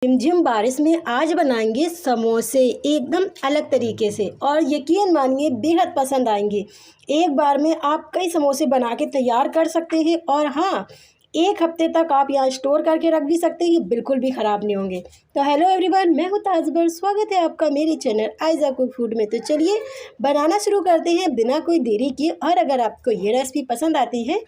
झिमझिम बारिश में आज बनाएंगे समोसे एकदम अलग तरीके से और यकीन मानिए बेहद पसंद आएंगे। एक बार में आप कई समोसे बना के तैयार कर सकते हैं और हाँ, एक हफ्ते तक आप यहाँ स्टोर करके रख भी सकते हैं, ये बिल्कुल भी ख़राब नहीं होंगे। तो हेलो एवरीवन, मैं हूँ ताजबर, स्वागत है आपका मेरे चैनल आयजा कुक फूड में। तो चलिए बनाना शुरू करते हैं बिना कोई देरी किए। और अगर आपको ये रेसिपी पसंद आती है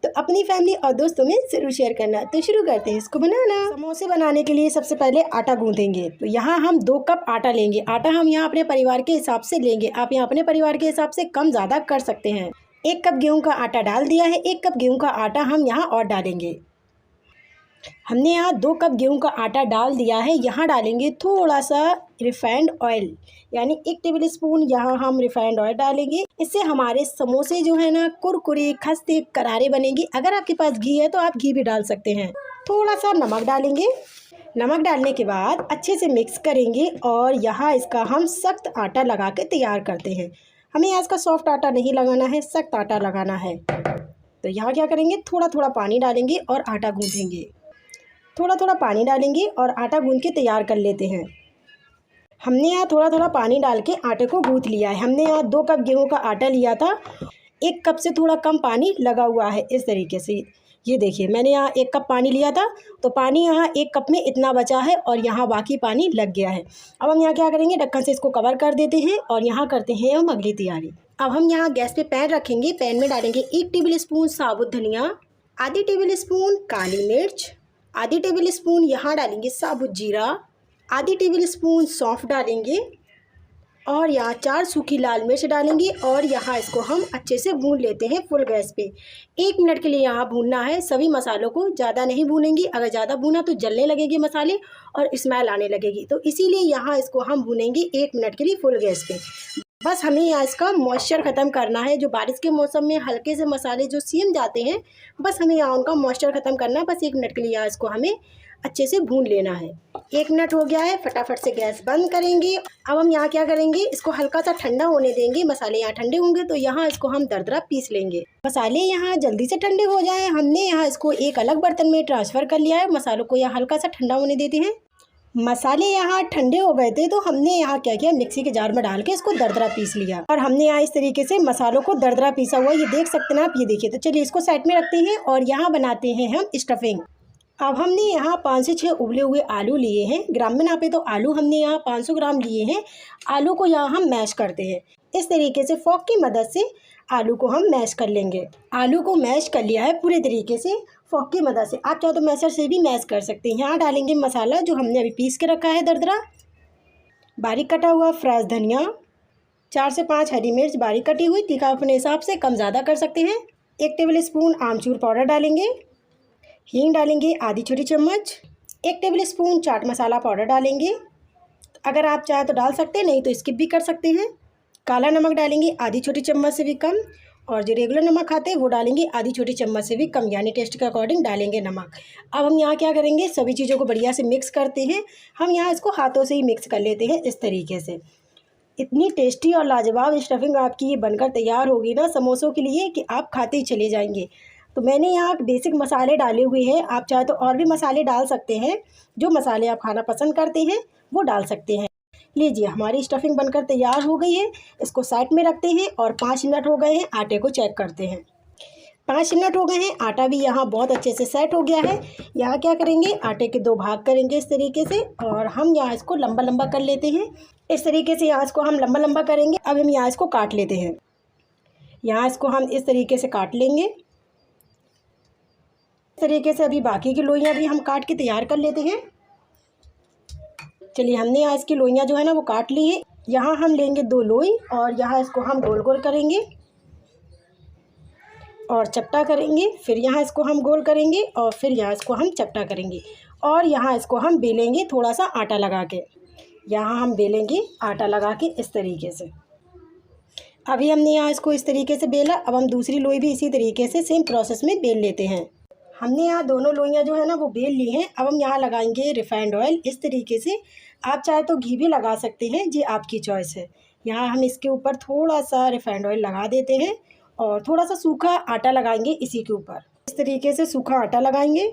तो अपनी फैमिली और दोस्तों में ज़रूर शेयर करना। तो शुरू करते हैं इसको बनाना। समोसे बनाने के लिए सबसे पहले आटा गूँधेंगे। तो यहाँ हम 2 कप आटा लेंगे। आटा हम यहाँ अपने परिवार के हिसाब से लेंगे, आप यहाँ अपने परिवार के हिसाब से कम ज़्यादा कर सकते हैं। 1 कप गेहूं का आटा डाल दिया है। 1 कप गेहूं का आटा हम यहाँ और डालेंगे। हमने यहाँ 2 कप गेहूं का आटा डाल दिया है। यहाँ डालेंगे थोड़ा सा रिफाइंड ऑयल, यानी 1 टेबल स्पून यहाँ हम रिफाइंड ऑयल डालेंगे। इससे हमारे समोसे जो है ना कुरकुरे खस्ते करारे बनेंगे। अगर आपके पास घी है तो आप घी भी डाल सकते हैं। थोड़ा सा नमक डालेंगे। नमक डालने के बाद अच्छे से मिक्स करेंगे और यहाँ इसका हम सख्त आटा लगा के तैयार करते हैं। हमें यहाँ इसका सॉफ्ट आटा नहीं लगाना है, सख्त आटा लगाना है। तो यहाँ क्या करेंगे, थोड़ा थोड़ा पानी डालेंगे और आटा गूँधेंगे। थोड़ा थोड़ा पानी डालेंगे और आटा गूँध के तैयार कर लेते हैं। हमने यहाँ थोड़ा थोड़ा पानी डाल के आटे को गूँथ लिया है। हमने यहाँ 2 कप गेहूं का आटा लिया था, 1 कप से थोड़ा कम पानी लगा हुआ है इस तरीके से। ये देखिए, मैंने यहाँ 1 कप पानी लिया था तो पानी यहाँ 1 कप में इतना बचा है और यहाँ बाकी पानी लग गया है। अब हम यहाँ क्या करेंगे, ढक्कन से इसको कवर कर देते हैं और यहाँ करते हैं हम अगली तैयारी। अब हम यहाँ गैस पे पैन रखेंगे। पैन में डालेंगे 1 टेबल स्पून साबुत धनिया, आधी टेबल स्पून काली मिर्च, आधी टेबल स्पून यहाँ डालेंगे साबुत जीरा, आधी टेबल स्पून सौंफ डालेंगे और यहाँ 4 सूखी लाल मिर्च डालेंगे और यहाँ इसको हम अच्छे से भून लेते हैं फुल गैस पे। 1 मिनट के लिए यहाँ भूनना है सभी मसालों को, ज़्यादा नहीं भूनेंगी। अगर ज़्यादा भूना तो जलने लगेंगे मसाले और स्मेल आने लगेगी, तो इसीलिए यहाँ इसको हम भूनेंगे 1 मिनट के लिए फुल गैस पे। बस हमें यहाँ इसका मॉइस्चर ख़त्म करना है। जो बारिश के मौसम में हल्के से मसाले जो सीम जाते हैं, बस हमें यहाँ उनका मॉइस्चर ख़त्म करना है। बस 1 मिनट के लिए यहाँ इसको हमें अच्छे से भून लेना है। 1 मिनट हो गया है, फटाफट से गैस बंद करेंगे। अब हम यहाँ क्या करेंगे, इसको हल्का सा ठंडा होने देंगे। मसाले यहाँ ठंडे होंगे तो यहाँ इसको हम दरदरा पीस लेंगे। मसाले यहाँ जल्दी से ठंडे हो जाएं, हमने यहाँ इसको एक अलग बर्तन में ट्रांसफ़र कर लिया है। मसालों को यहाँ हल्का सा ठंडा होने देते हैं। मसाले यहाँ ठंडे हो गए थे तो हमने यहाँ क्या किया, मिक्सी के जार में डाल के इसको दरदरा पीस लिया और हमने यहाँ इस तरीके से मसालों को दरदरा पीसा हुआ, ये देख सकते हैं आप, ये देखिए। तो चलिए इसको साइड में रखते हैं और यहाँ बनाते हैं हम स्टफिंग। अब हमने यहाँ 5 से 6 उबले हुए आलू लिए हैं। ग्राम में नापे तो आलू हमने यहाँ 500 ग्राम लिए हैं। आलू को यहाँ हम मैश करते हैं इस तरीके से, फोक की मदद से आलू को हम मैश कर लेंगे। आलू को मैश कर लिया है पूरे तरीके से फोक की मदद से, आप चाहो तो मैशर से भी मैश कर सकते हैं। यहाँ डालेंगे मसाला जो हमने अभी पीस के रखा है दरदरा, बारीक कटा हुआ फ्रेश धनिया, 4 से 5 हरी मिर्च बारीक कटी हुई, तीखा अपने हिसाब से कम ज़्यादा कर सकते हैं। 1 टेबल स्पून आमचूर पाउडर डालेंगे। हींग डालेंगे आधी छोटी चम्मच। 1 table spoon chaat masala powder डालेंगे, अगर आप चाहे तो डाल सकते हैं, नहीं तो स्किप भी कर सकते हैं। काला नमक डालेंगे आधी छोटी चम्मच से भी कम, और जो रेगुलर नमक खाते हैं वो डालेंगे आधी छोटी चम्मच से भी कम, यानी टेस्ट के अकॉर्डिंग डालेंगे नमक। अब हम यहाँ क्या करेंगे, सभी चीज़ों को बढ़िया से मिक्स करते हैं। हम यहाँ इसको हाथों से ही मिक्स कर लेते हैं इस तरीके से। इतनी टेस्टी और लाजवाब स्टफिंग आपकी ये बनकर तैयार होगी ना समोसों के लिए कि आप खाते ही चले जाएंगे। तो मैंने यहाँ बेसिक मसाले डाले हुए हैं, आप चाहे तो और भी मसाले डाल सकते हैं। जो मसाले आप खाना पसंद करते हैं वो डाल सकते हैं। लीजिए, हमारी स्टफिंग बनकर तैयार हो गई है। इसको साइड में रखते हैं और 5 मिनट हो गए हैं, आटे को चेक करते हैं। 5 मिनट हो गए हैं, आटा भी यहाँ बहुत अच्छे से सेट हो गया है। यहाँ क्या करेंगे, आटे के 2 भाग करेंगे इस तरीके से और हम यहाँ इसको लंबा लंबा कर लेते हैं। इस तरीके से यहाँ इसको हम लंबा लंबा करेंगे। अब हम यहाँ इसको काट लेते हैं। यहाँ इसको हम इस तरीके से काट लेंगे। इस तरीके से अभी बाकी की लोइयाँ भी हम काट के तैयार कर लेते हैं। चलिए, हमने यहाँ इसकी लोइयाँ जो है ना वो काट ली है। यहाँ हम लेंगे 2 लोई और यहाँ इसको हम गोल गोल करेंगे और चपटा करेंगे। फिर यहाँ इसको हम गोल करेंगे और फिर यहाँ इसको हम चपटा करेंगे और यहाँ इसको हम बेलेंगे थोड़ा सा आटा लगा के। यहाँ हम बेलेंगे आटा लगा के इस तरीके से। अभी हमने यहाँ इसको इस तरीके से बेला। अब हम दूसरी लोई भी इसी तरीके से सेम प्रोसेस में बेल लेते हैं। हमने यहाँ दोनों लोइयाँ जो है ना वो बेल ली हैं। अब हम यहाँ लगाएंगे रिफाइंड ऑयल इस तरीके से। आप चाहे तो घी भी लगा सकते हैं, ये आपकी चॉइस है। यहाँ हम इसके ऊपर थोड़ा सा रिफाइंड ऑयल लगा देते हैं और थोड़ा सा सूखा आटा लगाएंगे इसी के ऊपर। इस तरीके से सूखा आटा लगाएंगे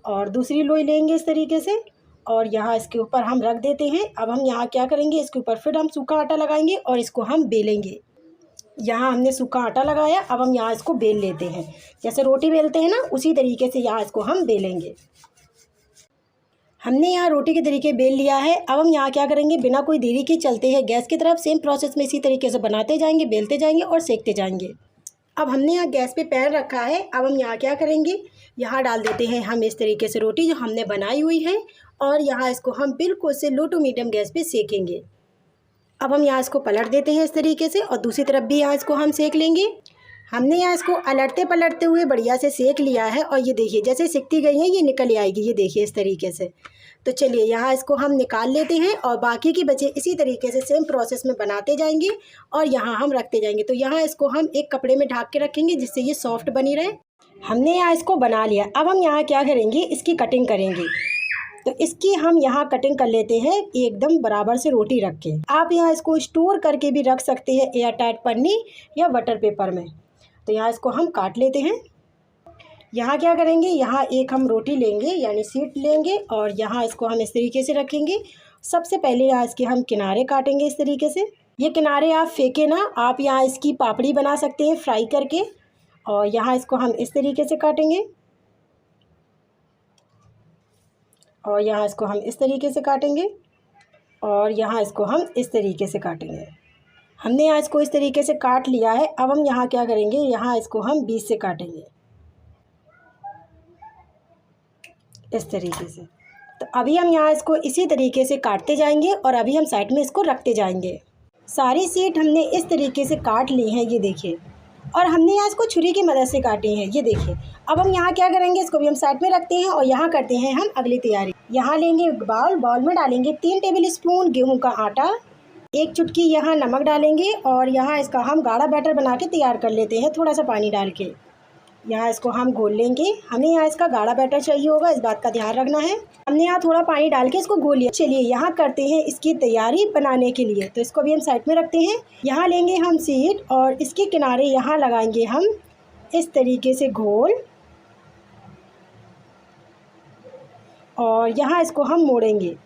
और दूसरी लोई लेंगे इस तरीके से और यहाँ इसके ऊपर हम रख देते हैं। अब हम यहाँ क्या करेंगे, इसके ऊपर फिर हम सूखा आटा लगाएंगे और इसको हम बेलेंगे। यहाँ हमने सूखा आटा लगाया, अब हम यहाँ इसको बेल लेते हैं। जैसे रोटी बेलते हैं ना, उसी तरीके से यहाँ इसको हम बेलेंगे। हमने यहाँ रोटी के तरीके बेल लिया है। अब हम यहाँ क्या करेंगे, बिना कोई देरी के चलते हैं गैस की तरफ। सेम प्रोसेस में इसी तरीके से बनाते जाएंगे, बेलते जाएंगे और सेकते जाएंगे। अब हमने यहाँ गैस पे पैन रखा है। अब हम यहाँ क्या करेंगे, यहाँ डाल देते हैं हम इस तरीके से रोटी जो हमने बनाई हुई है, और यहाँ इसको हम बिल्कुल से लो टू मीडियम गैस पे सेकेंगे। अब हम यहाँ इसको पलट देते हैं इस तरीके से, और दूसरी तरफ भी यहाँ इसको हम सेक लेंगे। हमने यहाँ इसको अलटते पलटते हुए बढ़िया से सेक लिया है, और ये देखिए जैसे सिकती गई है ये निकल आएगी, ये देखिए इस तरीके से। तो चलिए यहाँ इसको हम निकाल लेते हैं, और बाकी की बचे इसी तरीके से सेम प्रोसेस में बनाते जाएंगे और यहाँ हम रखते जाएंगे। तो यहाँ इसको हम एक कपड़े में ढक के रखेंगे जिससे ये सॉफ्ट बनी रहे। हमने यहाँ इसको बना लिया। अब हम यहाँ क्या करेंगे, इसकी कटिंग करेंगे। तो इसकी हम यहाँ कटिंग कर लेते हैं एकदम बराबर से रोटी रख के। आप यहाँ इसको स्टोर करके भी रख सकते हैं एयर टाइट पन्नी या बटर पेपर में। तो यहाँ इसको हम काट लेते हैं। यहाँ क्या करेंगे, यहाँ एक हम रोटी लेंगे यानी शीट लेंगे, और यहाँ इसको हम इस तरीके से रखेंगे। सबसे पहले यहाँ इसके हम किनारे काटेंगे इस तरीके से। ये किनारे आप फेंके ना, आप यहाँ इसकी पापड़ी बना सकते हैं फ्राई करके। और यहाँ इसको हम इस तरीके से काटेंगे, और यहाँ इसको हम इस तरीके से काटेंगे, और यहाँ इसको हम इस तरीके से काटेंगे। हमने यहाँ इसको इस तरीके से काट लिया है। अब हम यहाँ क्या करेंगे, यहाँ इसको हम बीच से काटेंगे इस तरीके से। तो अभी हम यहाँ इसको इसी तरीके से काटते जाएंगे, और अभी हम साइड में इसको रखते जाएंगे। सारी शीट हमने इस तरीके से काट ली हैं, ये देखिए, और हमने यहाँ इसको छुरी की मदद से काटी हैं, ये देखिए। अब हम यहाँ क्या करेंगे, इसको भी हम साइड में रखते हैं, और यहाँ करते हैं हम अगली तैयारी। यहाँ लेंगे बाउल में डालेंगे 3 टेबल स्पून गेहूँ का आटा, 1 चुटकी यहाँ नमक डालेंगे, और यहाँ इसका हम गाढ़ा बैटर बना के तैयार कर लेते हैं थोड़ा सा पानी डाल के। यहाँ इसको हम घोल लेंगे। हमें यहाँ इसका गाढ़ा बैटर चाहिए होगा, इस बात का ध्यान रखना है। हमने यहाँ थोड़ा पानी डाल के इसको घोल लिया। चलिए यहाँ करते हैं इसकी तैयारी बनाने के लिए। तो इसको भी हम साइड में रखते हैं। यहाँ लेंगे हम शीट, और इसके किनारे यहाँ लगाएंगे हम इस तरीके से घोल, और यहाँ इसको हम मोड़ेंगे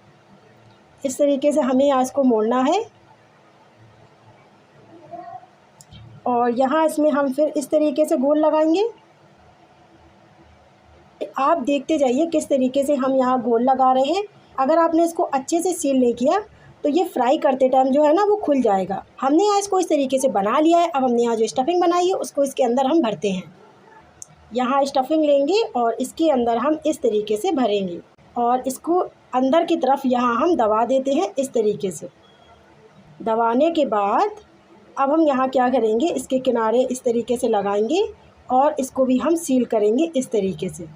इस तरीके से। हमें यहाँ इसको मोड़ना है, और यहाँ इसमें हम फिर इस तरीके से गोल लगाएंगे। आप देखते जाइए किस तरीके से हम यहाँ गोल लगा रहे हैं। अगर आपने इसको अच्छे से सील नहीं किया तो ये फ्राई करते टाइम जो है ना वो खुल जाएगा। हमने यहाँ इसको इस तरीके से बना लिया है। अब हमने यहाँ जो स्टफिंग बनाई है उसको इसके अंदर हम भरते हैं। यहाँ स्टफिंग लेंगे और इसके अंदर हम इस तरीके से भरेंगे, और इसको अंदर की तरफ यहाँ हम दबा देते हैं इस तरीके से। दबाने के बाद अब हम यहाँ क्या करेंगे, इसके किनारे इस तरीके से लगाएंगे, और इसको भी हम सील करेंगे इस तरीके से।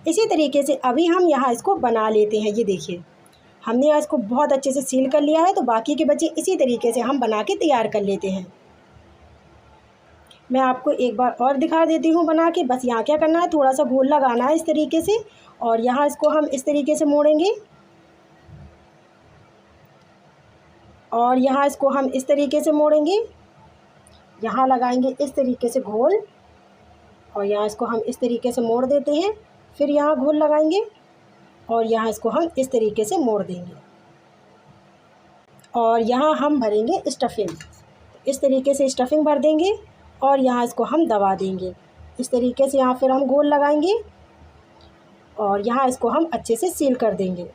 इसी तरीके से अभी हम यहाँ इसको बना लेते हैं। ये देखिए हमने यहाँ इसको बहुत अच्छे से सील कर लिया है, तो बाकी के बचे इसी तरीके से हम बना के तैयार कर लेते हैं। मैं आपको एक बार और दिखा देती हूँ बना के। बस यहाँ क्या करना है, थोड़ा सा घोल लगाना है इस तरीके से, और यहाँ इसको हम इस तरीके से मोड़ेंगे, और यहाँ इसको हम इस तरीके से मोड़ेंगे। यहाँ लगाएंगे इस तरीके से घोल, और यहाँ इसको हम इस तरीके से मोड़ देते हैं। फिर यहाँ घोल लगाएंगे, और यहाँ इसको हम इस तरीके से मोड़ देंगे, और यहाँ हम भरेंगे स्टफिंग। इस तरीके से स्टफिंग भर देंगे, और यहाँ इसको हम दबा देंगे इस तरीके से। यहाँ फिर हम गोल लगाएंगे, और यहाँ इसको हम अच्छे से सील कर देंगे।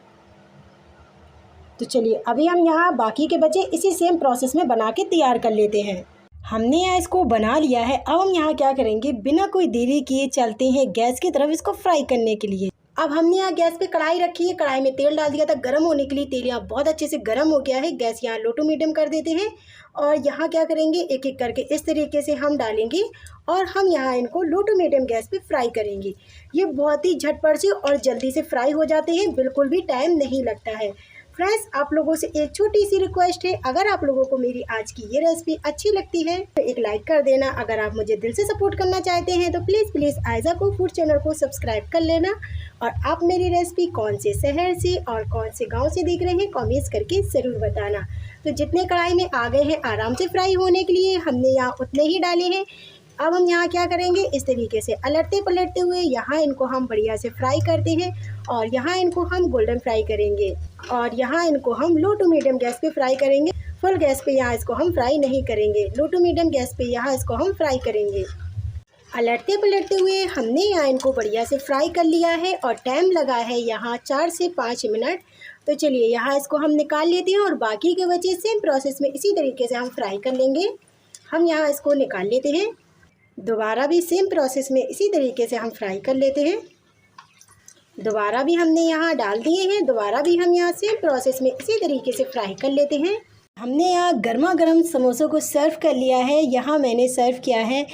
तो चलिए अभी हम यहाँ बाकी के बचे इसी सेम प्रोसेस में बना के तैयार कर लेते हैं। हमने यहाँ इसको बना लिया है। अब हम यहाँ क्या करेंगे, बिना कोई देरी किए चलते हैं गैस की तरफ इसको फ्राई करने के लिए। अब हमने यहाँ गैस पे कढ़ाई रखी है, कढ़ाई में तेल डाल दिया था गर्म होने के लिए। तेल यहाँ बहुत अच्छे से गर्म हो गया है। गैस यहाँ लो टू मीडियम कर देते हैं, और यहाँ क्या करेंगे, एक एक करके इस तरीके से हम डालेंगे, और हम यहाँ इनको लो टू मीडियम गैस पे फ्राई करेंगे। ये बहुत ही झटपट से और जल्दी से फ्राई हो जाते हैं, बिल्कुल भी टाइम नहीं लगता है। फ्रेंड्स, आप लोगों से एक छोटी सी रिक्वेस्ट है, अगर आप लोगों को मेरी आज की ये रेसिपी अच्छी लगती है तो एक लाइक कर देना। अगर आप मुझे दिल से सपोर्ट करना चाहते हैं तो please Aiza cook food channel को सब्सक्राइब कर लेना। और आप मेरी रेसिपी कौन से शहर से और कौन से गांव से देख रहे हैं कमेंट्स करके ज़रूर बताना। तो जितने कढ़ाई में आ गए हैं आराम से फ्राई होने के लिए, हमने यहाँ उतने ही डाले हैं। अब हम यहाँ क्या करेंगे, इस तरीके से अलटते पलटते हुए यहाँ इनको हम बढ़िया से फ्राई करते हैं और यहाँ इनको हम गोल्डन फ्राई करेंगे और यहाँ इनको हम लो टू मीडियम गैस पे फ्राई करेंगे। फुल गैस पे यहाँ इसको हम फ्राई नहीं करेंगे, लो टू मीडियम गैस पे यहाँ इसको हम फ्राई करेंगे। अलटते पलटते हुए हमने यहाँ इनको बढ़िया से फ्राई कर लिया है और टाइम लगा है यहाँ 4 से 5 मिनट। तो चलिए यहाँ इसको हम निकाल लेते हैं और बाकी के बचे सेम प्रोसेस में इसी तरीके से हम फ्राई कर लेंगे। हम यहाँ इसको निकाल लेते हैं, दोबारा भी सेम प्रोसेस में इसी तरीके से हम फ्राई कर लेते हैं। दोबारा भी हमने यहाँ डाल दिए हैं, दोबारा भी हम यहाँ सेम प्रोसेस में इसी तरीके से फ्राई कर लेते हैं। हमने यहाँ गर्मा गर्म समोसों को सर्व कर लिया है। यहाँ मैंने सर्व किया है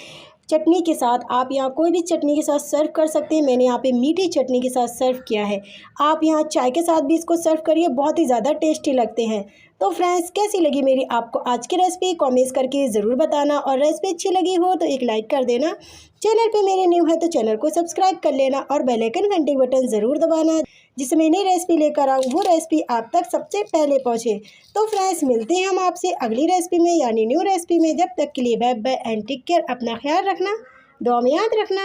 चटनी के साथ, आप यहाँ कोई भी चटनी के साथ सर्व कर सकते हैं। मैंने यहाँ पे मीठी चटनी के साथ सर्व किया है। आप यहाँ चाय के साथ भी इसको सर्व करिए, बहुत ही ज़्यादा टेस्टी लगते हैं। तो फ्रेंड्स, कैसी लगी मेरी आपको आज की रेसिपी कमेंट्स करके ज़रूर बताना और रेसिपी अच्छी लगी हो तो एक लाइक कर देना। चैनल पे मेरे न्यू है तो चैनल को सब्सक्राइब कर लेना और बेल आइकन घंटी बटन ज़रूर दबाना, जिससे मैं नई रेसिपी लेकर आऊँ वो रेसिपी आप तक सबसे पहले पहुँचे। तो फ्रेंड्स, मिलते हैं हम आपसे अगली रेसिपी में यानी न्यू रेसिपी में। जब तक के लिए bye bye and take care. अपना ख्याल रखना, दुआ में याद रखना।